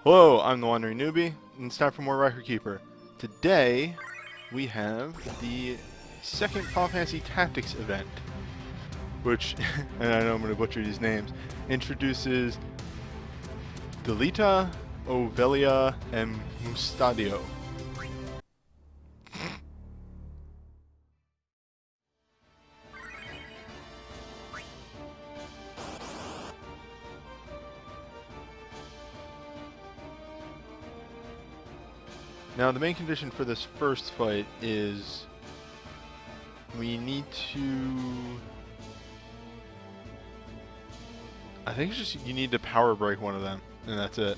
Hello, I'm the Wandering Newbie, and it's time for more Record Keeper. Today, we have the second Final Fantasy Tactics event, which, and I know I'm going to butcher these names, introduces Delita, Ovelia, and Mustadio. Now, the main condition for this first fight is we need to... I think it's just you need to power break one of them, and that's it.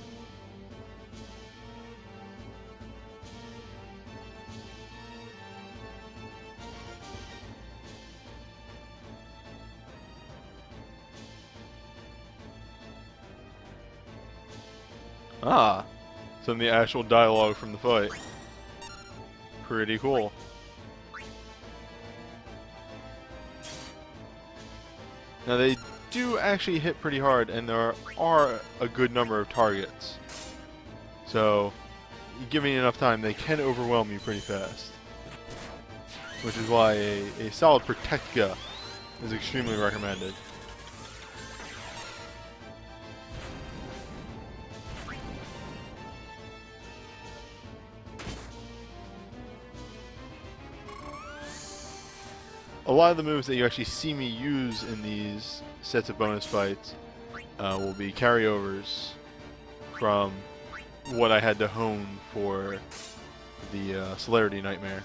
Ah! Some of the actual dialogue from the fight. Pretty cool. Now they do actually hit pretty hard, and there are a good number of targets. So, you give me enough time, they can overwhelm you pretty fast. Which is why a solid Protectica is extremely recommended. A lot of the moves that you actually see me use in these sets of bonus fights will be carryovers from what I had to hone for the Celerity Nightmare.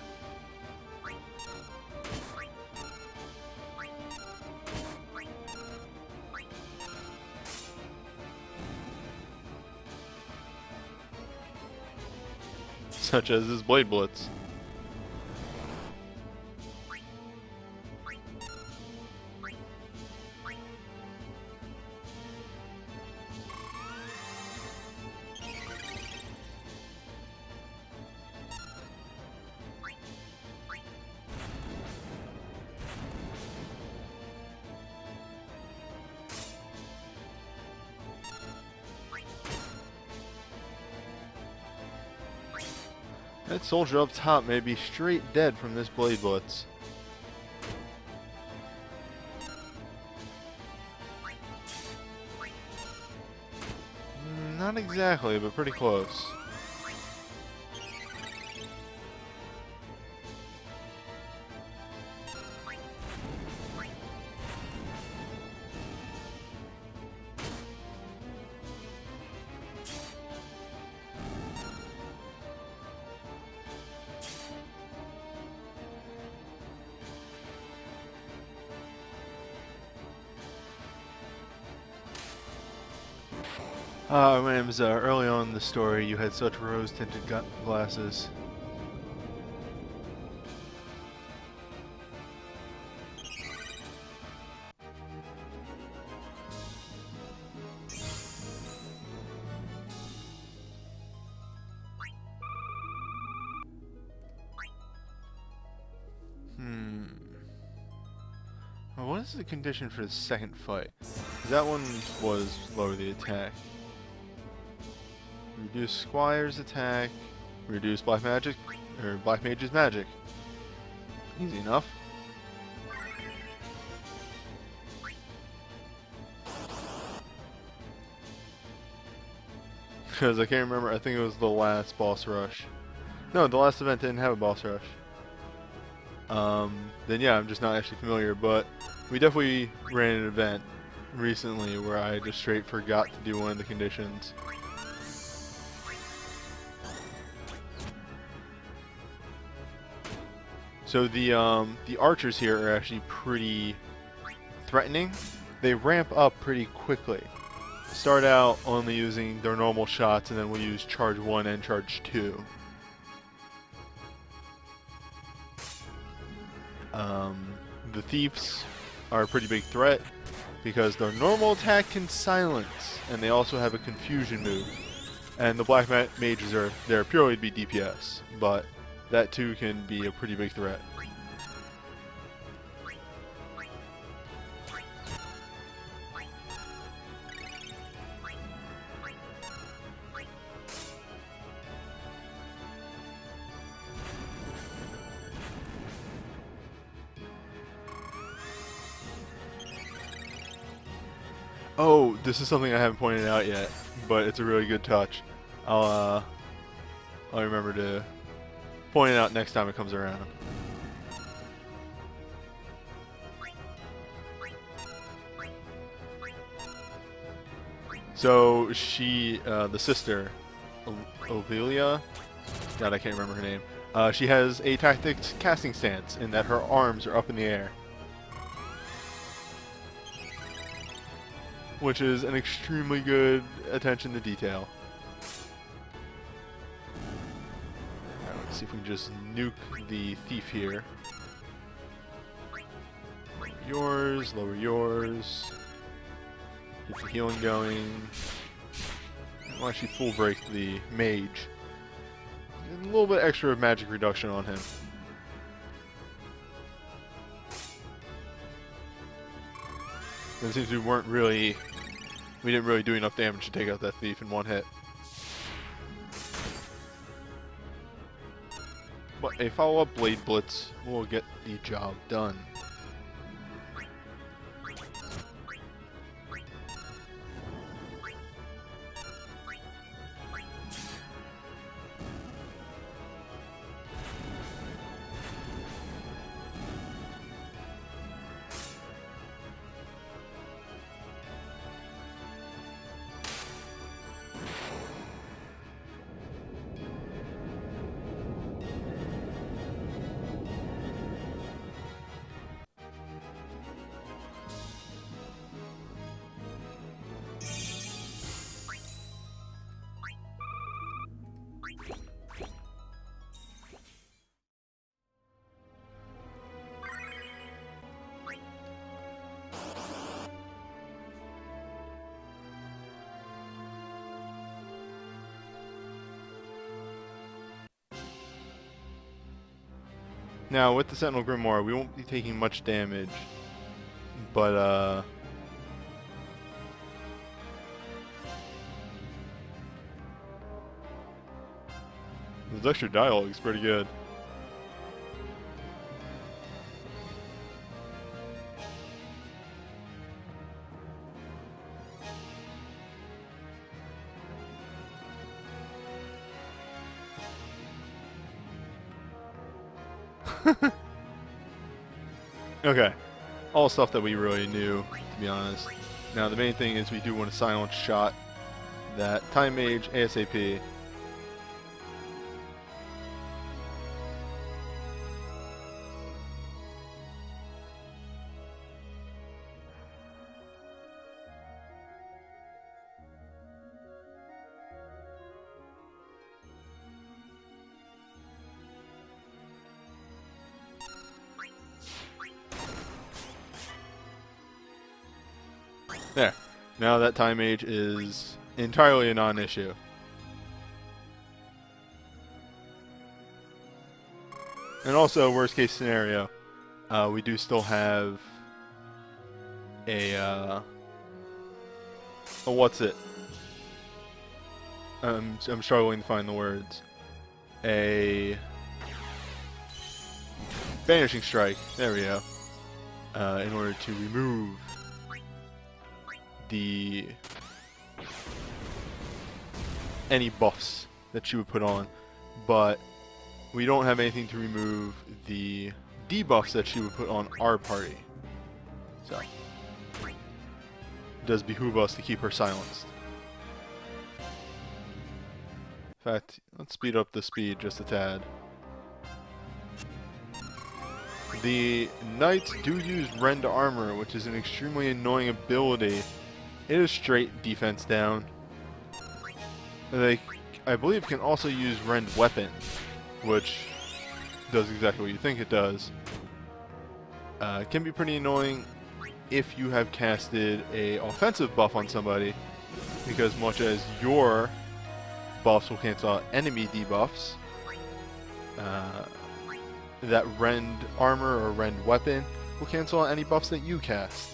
Such as this Blade Blitz. That soldier up top may be straight dead from this Blade Blitz. Not exactly, but pretty close. Rams, early on in the story, you had such rose-tinted glasses. Well, what is the condition for the second fight? That one was lower the attack. Reduce Squire's attack, reduce Black Magic, or Black Mage's magic. Easy enough. Because I can't remember, I think it was the last boss rush. No, the last event didn't have a boss rush. Then yeah, I'm just not actually familiar, but we definitely ran an event recently where I just straight forgot to do one of the conditions. So the archers here are actually pretty threatening. They ramp up pretty quickly. Start out only using their normal shots, and then we'll use charge 1 and charge 2. The thieves are a pretty big threat because their normal attack can silence, and they also have a confusion move. And the black mages are there purely to be DPS, but that too can be a pretty big threat. Oh, this is something I haven't pointed out yet, but it's a really good touch. I'll remember to point it out next time it comes around. So she, the sister, Ovelia, God, I can't remember her name. She has a tactics casting stance in that her arms are up in the air, which is an extremely good attention to detail. Alright, let's see if we can just nuke the thief here. Lower yours, lower yours. Get the healing going. I'll actually full break the mage. A little bit extra of magic reduction on him. It seems we didn't really do enough damage to take out that thief in one hit. But a follow-up Blade Blitz will get the job done. Now, with the Sentinel Grimoire, we won't be taking much damage, but, this extra dialogue is pretty good. Okay, all stuff that we really knew, to be honest. Now the main thing is we do want to silence shot that Time Mage ASAP. There. Now that Time Mage is entirely a non-issue. And also, worst case scenario, we do still have a what's it? I'm struggling to find the words. A Banishing Strike. There we go. In order to remove any buffs that she would put on, but we don't have anything to remove the debuffs that she would put on our party. So it does behoove us to keep her silenced. In fact, let's speed up the speed just a tad. The Knights do use Rend Armor, which is an extremely annoying ability. It is straight defense down. They, I believe, can also use Rend Weapon, which does exactly what you think it does. It can be pretty annoying if you have casted a offensive buff on somebody, because much as your buffs will cancel out enemy debuffs, that Rend Armor or Rend Weapon will cancel out any buffs that you cast.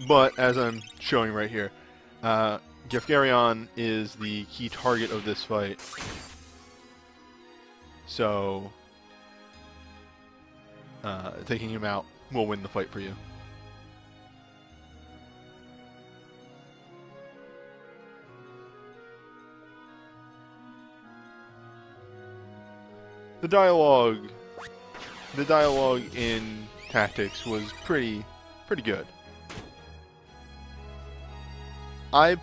But, as I'm showing right here, Gifgarion is the key target of this fight. So, taking him out will win the fight for you. The dialogue in Tactics was pretty good. Oh,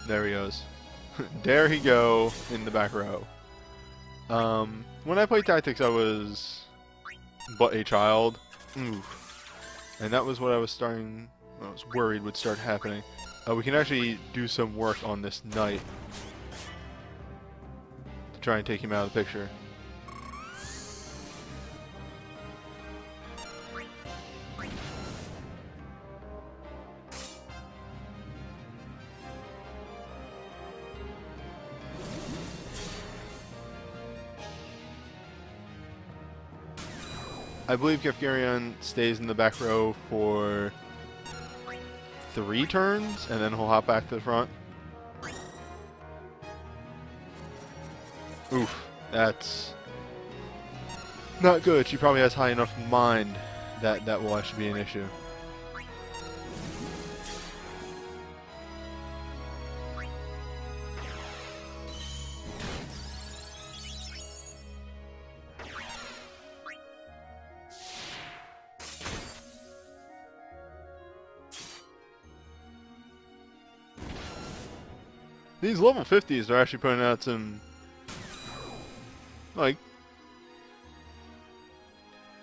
there he goes. There he go in the back row. When I played Tactics, I was but a child. Oof. And that was what I was worried would start happening. We can actually do some work on this knight to try and take him out of the picture. I believe Kefgarion stays in the back row for 3 turns, and then he'll hop back to the front. Oof, that's not good. She probably has high enough mind that that will actually be an issue. These level 50s are actually putting out some, like,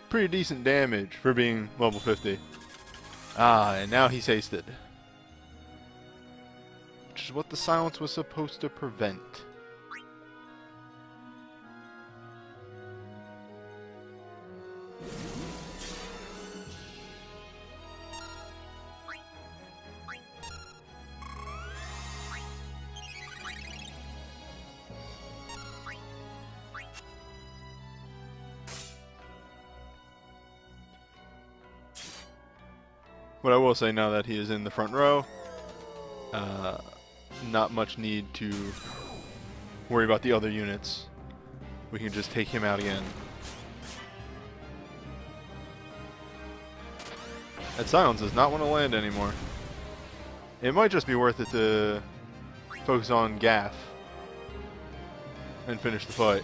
pretty decent damage for being level 50. Ah, and now he's hasted. Which is what the silence was supposed to prevent. What I will say now that he is in the front row, not much need to worry about the other units. We can just take him out again. That silence does not want to land anymore. It might just be worth it to focus on Gaff and finish the fight.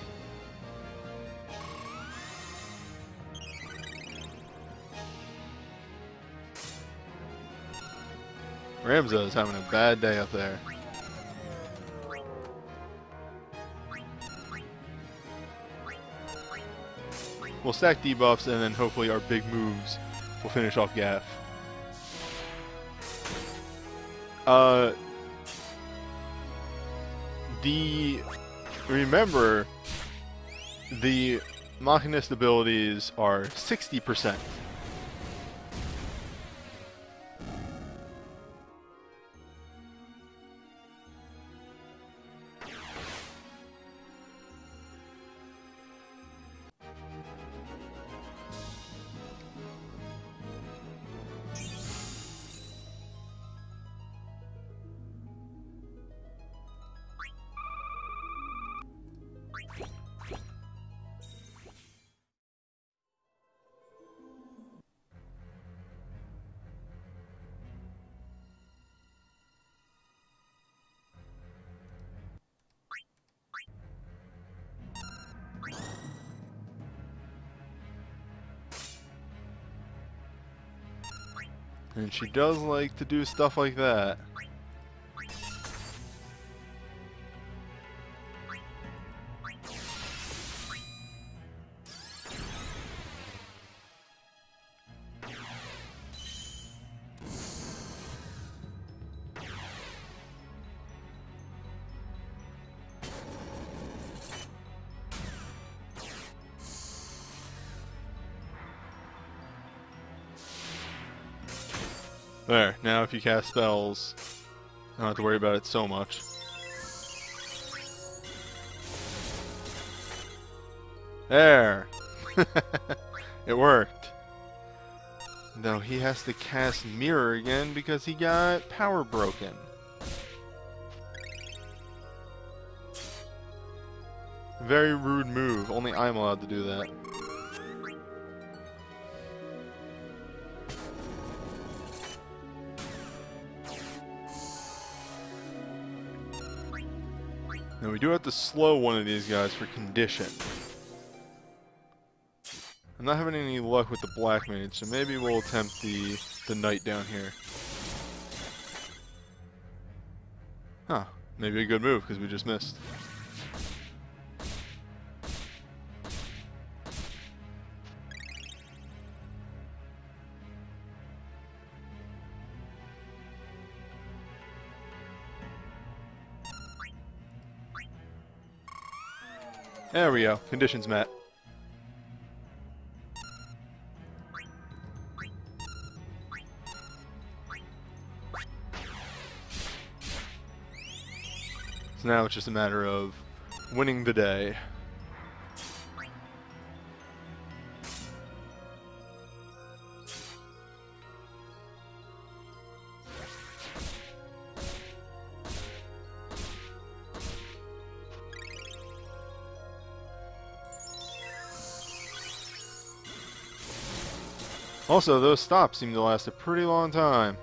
Ramza is having a bad day up there. We'll stack debuffs and then hopefully our big moves will finish off Gaff. Remember, the Machinist abilities are 60%. And she does like to do stuff like that. There, now if you cast spells, I don't have to worry about it so much. There! It worked. Though he has to cast Mirror again because he got power broken. Very rude move. Only I'm allowed to do that. Now we do have to slow one of these guys for condition. I'm not having any luck with the Black Mage, so maybe we'll attempt the Knight down here. Huh. Maybe a good move, because we just missed. There we go. Conditions met. So now it's just a matter of winning the day. Also, those stops seem to last a pretty long time.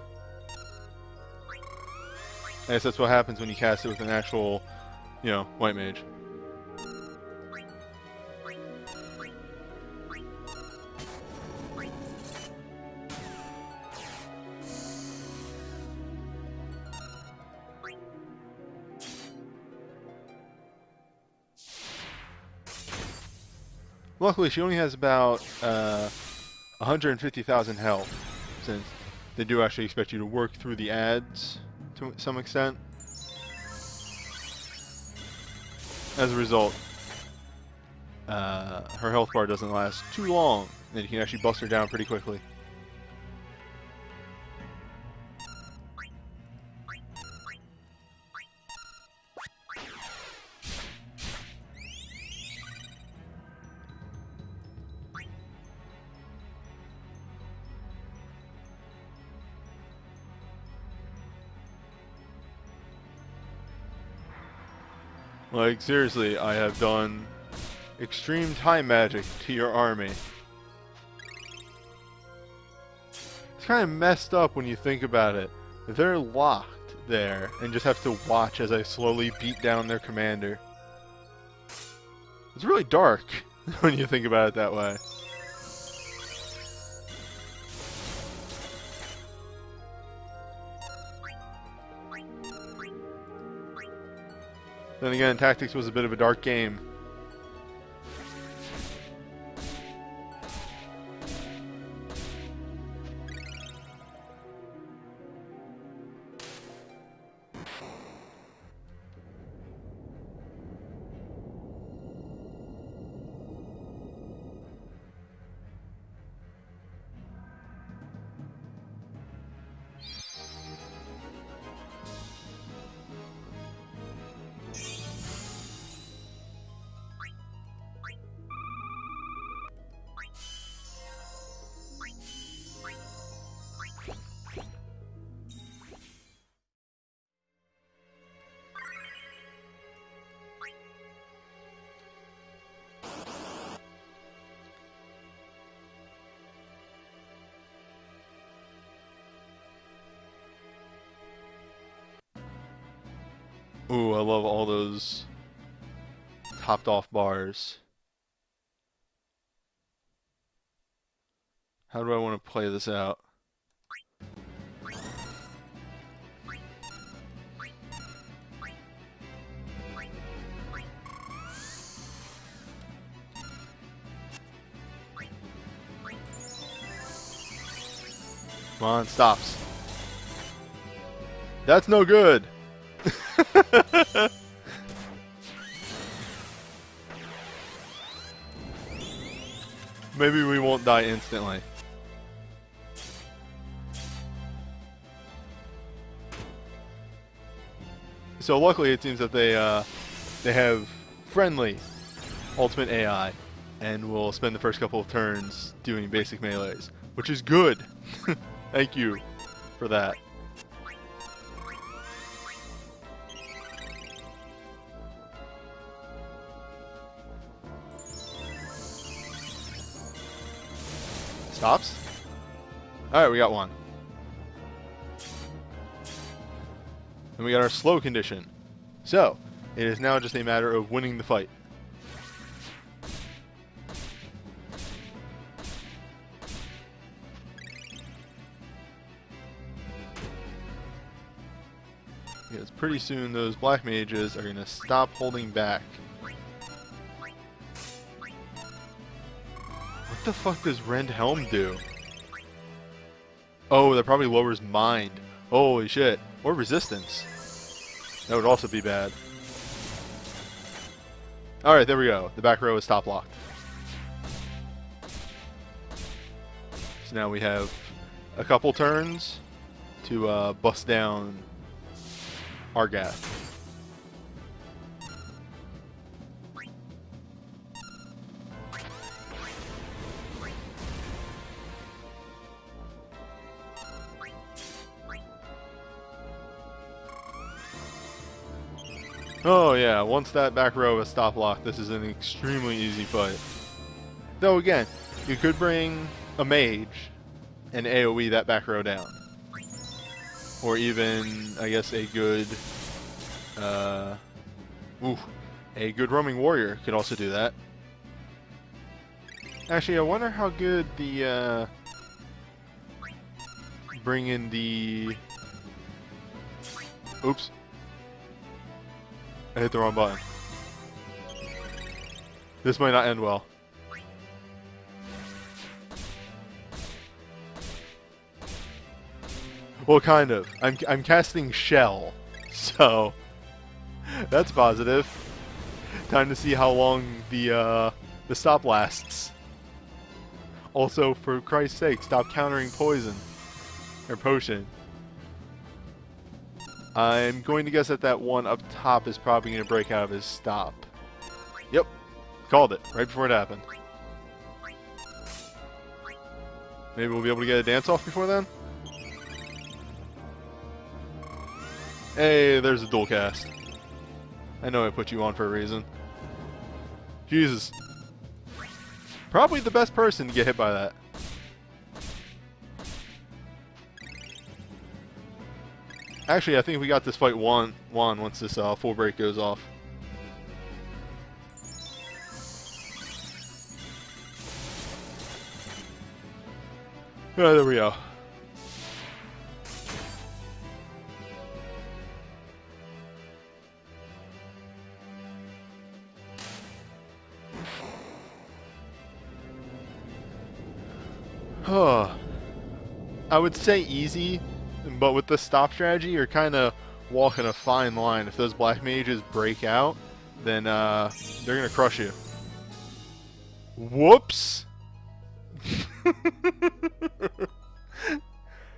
I guess that's what happens when you cast it with an actual, white mage. Luckily, she only has about 150,000 health, since they do actually expect you to work through the ads to some extent. As a result, her health bar doesn't last too long, and you can actually bust her down pretty quickly. Like, seriously, I have done extreme time magic to your army. It's kind of messed up when you think about it. They're locked there and just have to watch as I slowly beat down their commander. It's really dark when you think about it that way. Then again, Tactics was a bit of a dark game. Ooh, I love all those topped off bars. How do I want to play this out? Come on, stops. That's no good. Maybe we won't die instantly. So luckily it seems that they have friendly ultimate AI and will spend the first couple of turns doing basic melees, which is good. Thank you for that. Stops. Alright, we got one. And we got our slow condition. So, it is now just a matter of winning the fight. Because pretty soon those black mages are going to stop holding back. What the fuck does Rend Helm do? Oh, that probably lowers mind. Holy shit. Or resistance. That would also be bad. Alright, there we go. The back row is stop locked. So now we have a couple turns to bust down Argath. Oh yeah, once that back row is stop locked, this is an extremely easy fight. Though again, you could bring a mage and AoE that back row down. Or even, I guess, a good roaming warrior could also do that. Actually, I wonder how good the bring in the... Oops. I hit the wrong button. This might not end well. Well, kind of. I'm casting Shell, so that's positive. Time to see how long the stop lasts. Also, for Christ's sake, stop countering poison or potion. I'm going to guess that that one up top is probably going to break out of his stop. Yep, called it right before it happened. Maybe we'll be able to get a dance off before then. Hey, there's a dual cast. I know I put you on for a reason. Jesus. Probably the best person to get hit by that. Actually, I think we got this fight won once this full break goes off. Oh, there we go. I would say easy, but with the stop strategy, you're kind of walking a fine line. If those black mages break out, then they're going to crush you. Whoops!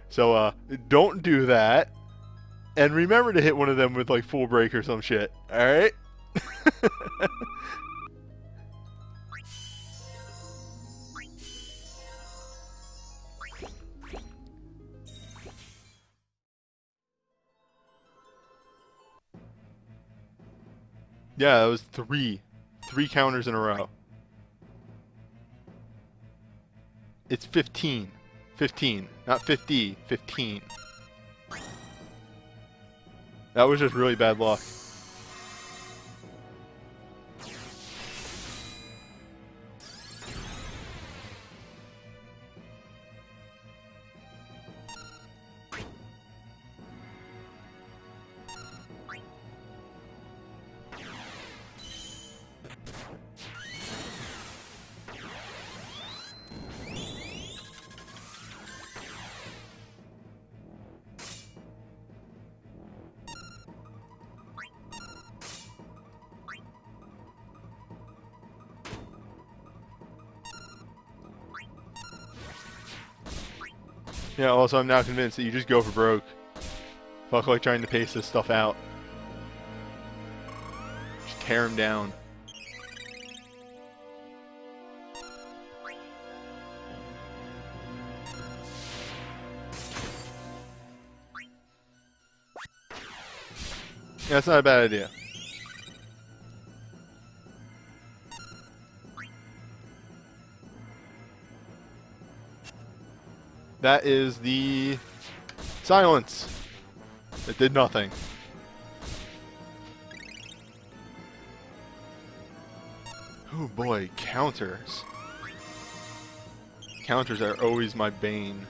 So, don't do that. And remember to hit one of them with, like, full break or some shit. Alright? Yeah, that was three counters in a row. It's 15. 15. Not 50. 15. That was just really bad luck. Yeah, also I'm now convinced that you just go for broke. Fuck like trying to pace this stuff out. Just tear him down. Yeah, that's not a bad idea. That is the silence. It did nothing. Oh boy, counters. Counters are always my bane.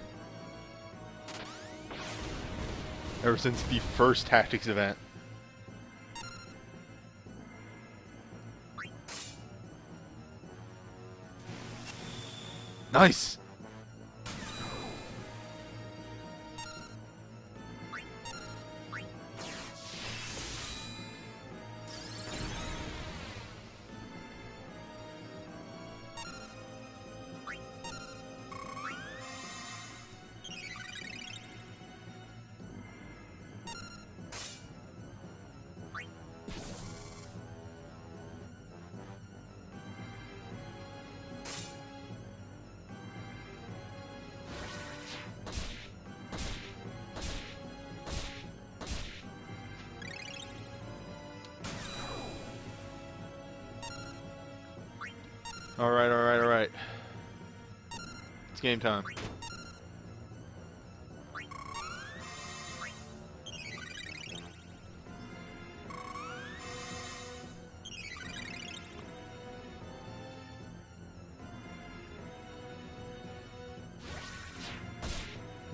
Ever since the first Tactics event. Nice! Alright, alright, alright. It's game time.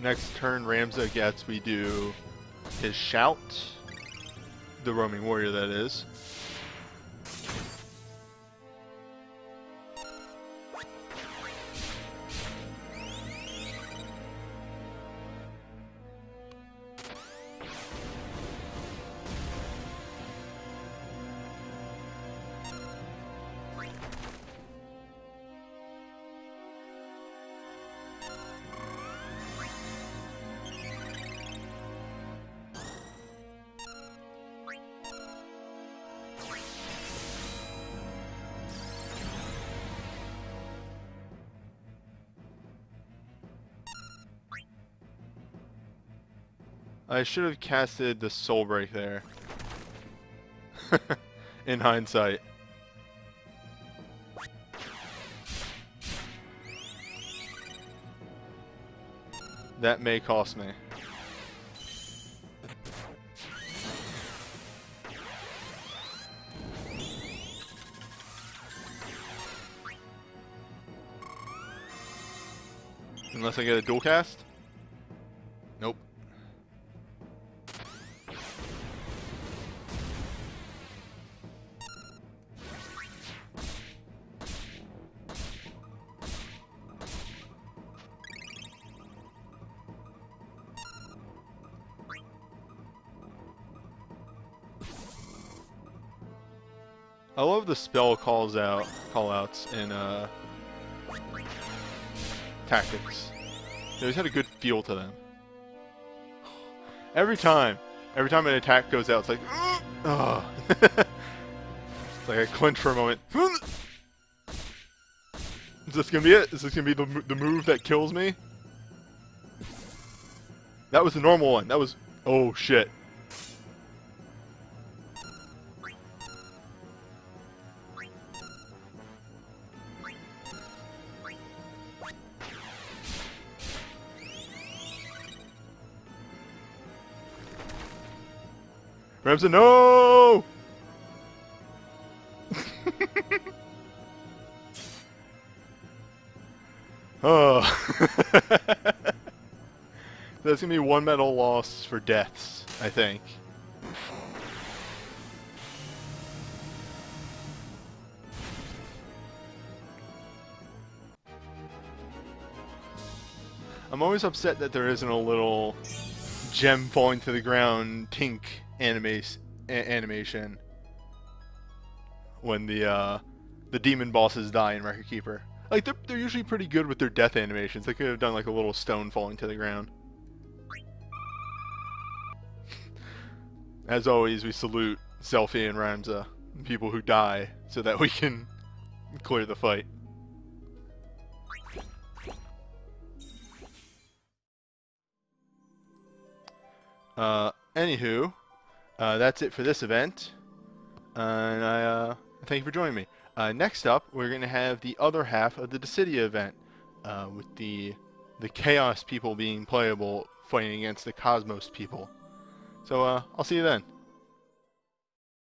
Next turn Ramza gets, we do his shout. The roaming warrior, that is. I should have casted the Soul Break there. In hindsight. That may cost me. Unless I get a dual cast? Nope. I love the spell call-outs in Tactics. They always had a good feel to them. Every time an attack goes out, it's like, ugh. It's like I clinch for a moment. Is this gonna be it? Is this gonna be the move that kills me? That was the normal one. That was, oh shit. Ramza, no! Oh. That's gonna be one medal loss for deaths, I think. I'm always upset that there isn't a little gem falling to the ground tink animation when the demon bosses die in Record Keeper. Like they're usually pretty good with their death animations. They could have done like a little stone falling to the ground. As always, we salute Selfie and Ramza, people who die, so that we can clear the fight. Anywho, that's it for this event, and I thank you for joining me. Next up, we're going to have the other half of the Dissidia event, with the the Chaos people being playable fighting against the Cosmos people. So I'll see you then.